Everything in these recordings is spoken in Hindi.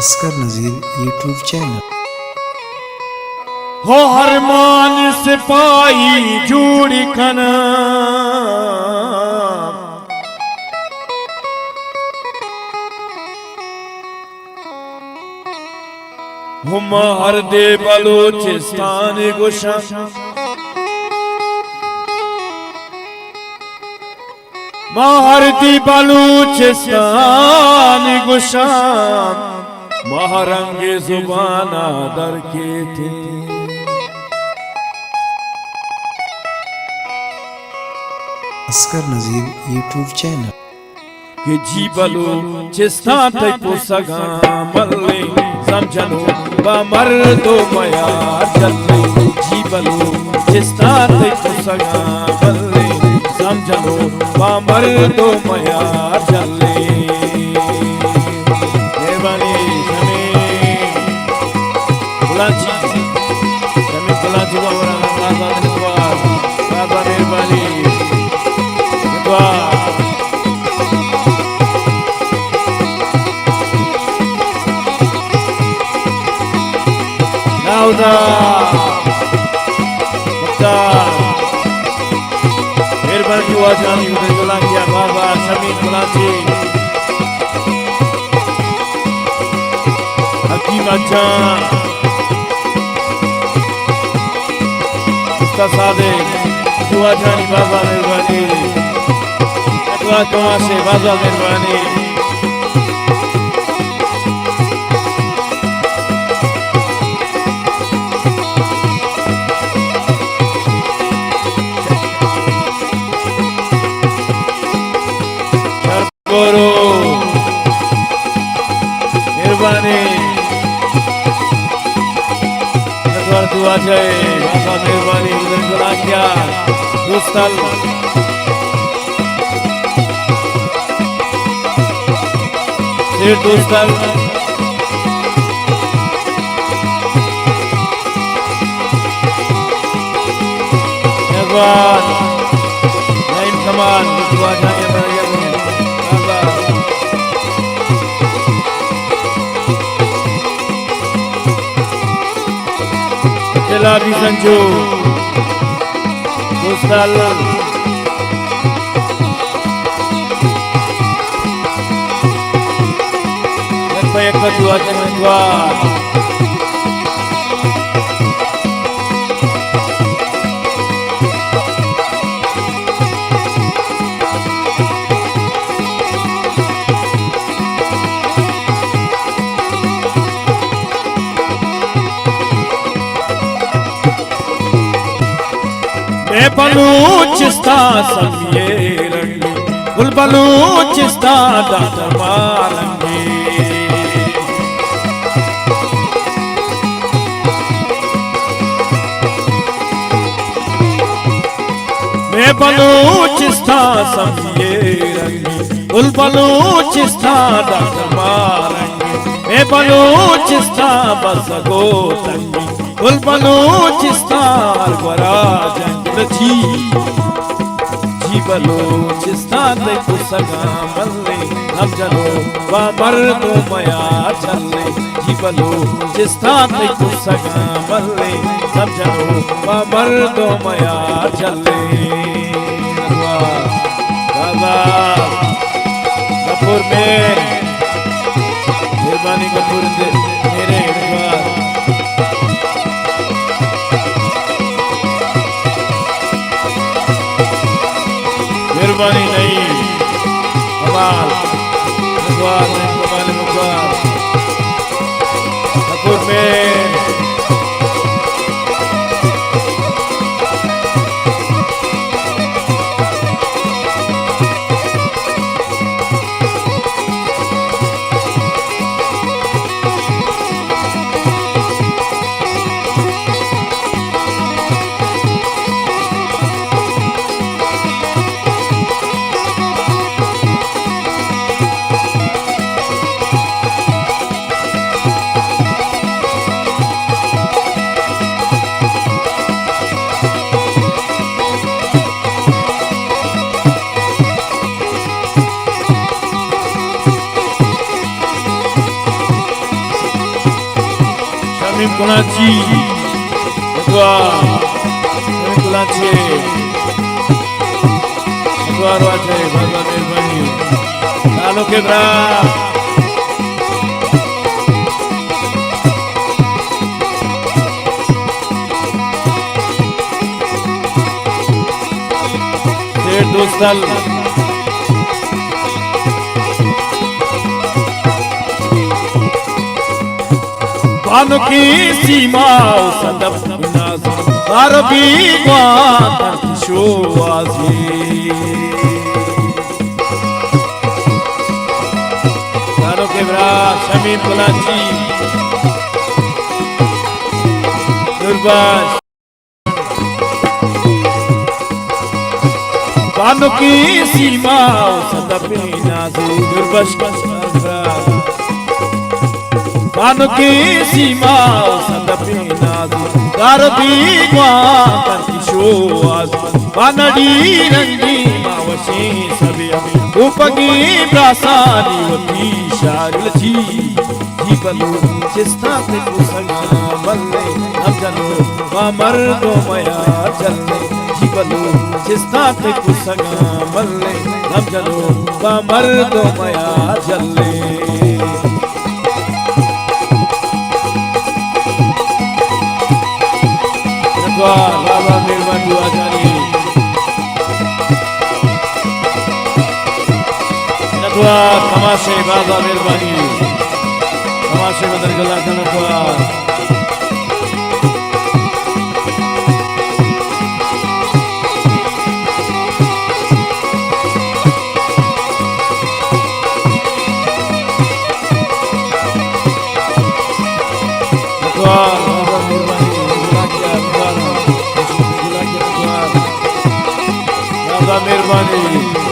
असगर नजीर यूट्यूब चैनल। हो हरमान सिपाही जूड़ी खना हम हर दे बलूचिस्तान गुशा महरती बलूचिस्तान गुशा महरंगे जुबाना दर के थे असगर नजीर यूट्यूब चैनल के जी बलूचिस्तान तक पुसगा मल्ले समझनो बमर दो मया चले जी बलूचिस्तान तक पुसगा मल्ले समझनो बमर दो मया चले मेहरबानी हुआ जानी उधर किया बाबा शमीन गुलाची हकीम अच्छा सादे दुआ जानी बाबा मेहरबानी दुआ तमाशे बाबा मेहरबानी मेहरबानी दुआ जय बाबा मेहरबानी उधर गुला किया दोस्तल शेर दोस्तल मेहरबान नाइम कमान दुआ जाए बाबा भी संजू दोस्ताल एक दुआ दुआ बलूचिस्तान सफिए रंगे गुल बलूचिस्तान दादमा रंगे मैं बलूचिस्तान सफिए रंगे गुल बलूचिस्तान दादमा रंगे मैं बलूचिस्तान बसगो तंगी गुल बलूचिस्तान बरा जी बलूचिस्तान दे पुसगा मल्ले हम जनो बाबर दो मया चले जी बलूचिस्तान दे पुसगा मल्ले हम जनो बाबर दो मया चले बाबा कपूर में मेहरबानी कपूर मेरे मेहरबानी नहीं कमाल मुबारक नहीं कमाल मुबारक कपूर में शमीम कुणाची शमीम कुणाची वाचे बाबा मेहरबानी लालो के ब्रा शेर दोस्तल बानो की सीमा सदब नाज़ अरबी वातर शो आज़ी लालो के ब्रा शमीम कुणाची दुर्बाश बानो की सीमा सदब नाज़ दुर्बाश बानो की सीमा सदबी नाज़ गारबी वातर शो आज़ बानडी रंगी मावशी सबिया उपगी ब्रासानी वती शारिल जी जीवलो जिस्ता ते कुसंगा बल्ले हम जलो मर्दो मया चलने जीवलो जिस्ता ते कुसंगा बल्ले हम जलो मर्दो मया चलने बाबा मेहरबानी दुआ जानी नतवा तमाशे बाबा मेहरबानी तमाशे बदल गला नतवा मेहरबानी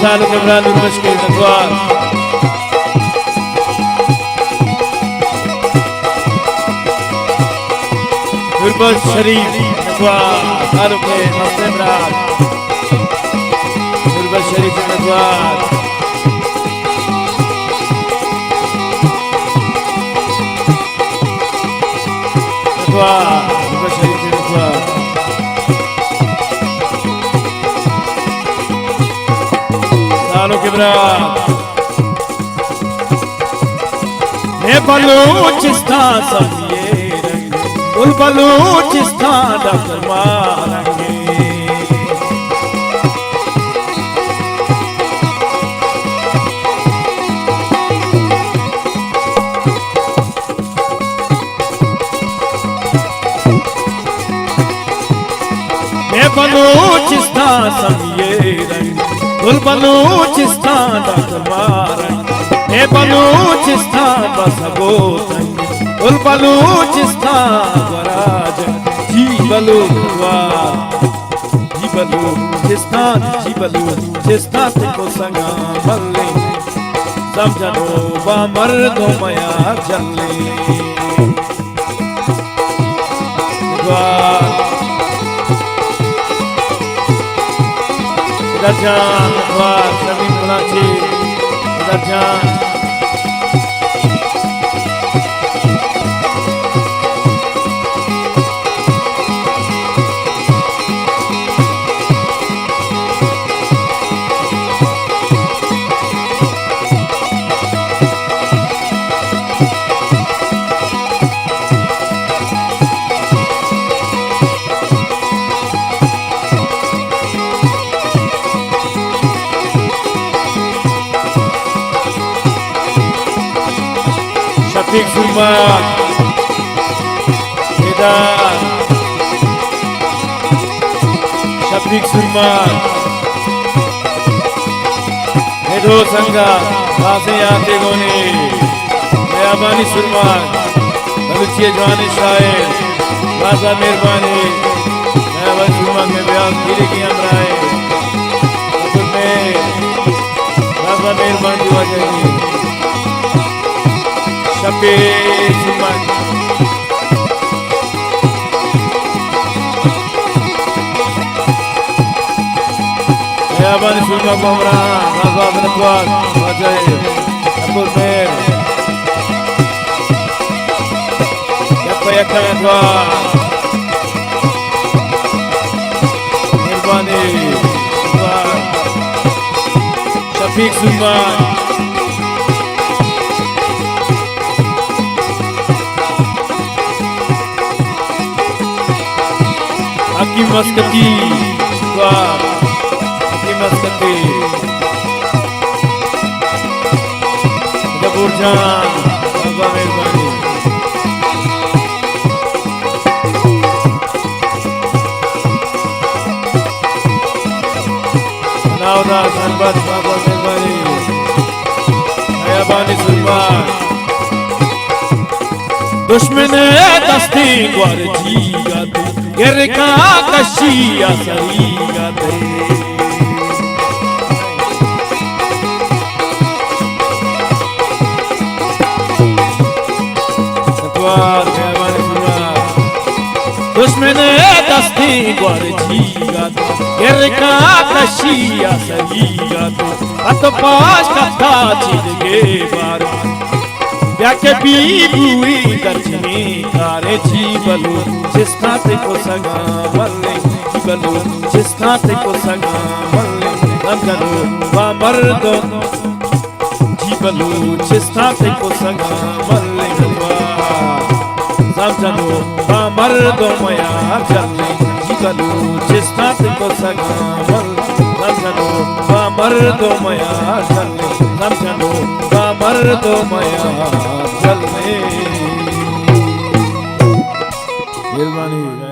साल के बरान मुश्किल नगवार गुरबत शरीफ नगवार सालों के मस्ते बरान गुरबत शरीफ नगवार गुरबत शरीफ नगवार बलूचिस्तान सब ये रंग उल बलूचिस्तान डॉक्टर मारेंगे बलूचिस्तान सब ये रंग उल बलूचिस्तान डॉक्टर मारेंगे बलूचिस्तान बसगो उल बलूचिस्तान वराज जी बलूचिस्तान को संगा मल्ले समझनो बा मर्दो मया चले दर्जान शमीम कुणाची दर्जान Shafik Sulman Kedan शफीक सुरमान हेडो संगा खासे आते गोने मेहरबानी सुरमान बलूचिया जवानी शायर राजा मेहरबानी मेहरबानी सुरमान में बयान धीरे की हमराए राजा मेहरबानी वजह शफीक सुरमान मेहरबानी सुरमान को हमरा राजा बनवाल वजह अब्दुल मेहर या करेंगा मेहरबानी शफीक सुरमान हकीम मस्कती हकीम मस्कती जबूर जान मेहरबानी धनबाद बाबा मेहरबानी मेहरबानी सुरमान दुश्मन दस्ती ग्वार जीगा तू गिर का कशिया सरीगा ते सतवार मेहरबानी सुरमान दुश्मन दस्ती ग्वार जीगा तू गिर का कशिया सरीगा तू अत पास कथा चिरगे बार याके बीबुई दर्शनी कारे जीवलो जिस्ताते को सगा मल्ले जीवलो जिस्ताते को सगा मल्ले नमजलो वा मर्दो जीवलो जिस्ताते को सगा मल्ले समझलो वा मर्दो मया चले जीवलो जिस्ताते को सगा मल्ले समझलो वा मर्दो मया चले समझलो वा मर्दो मया चले मेहरबानी।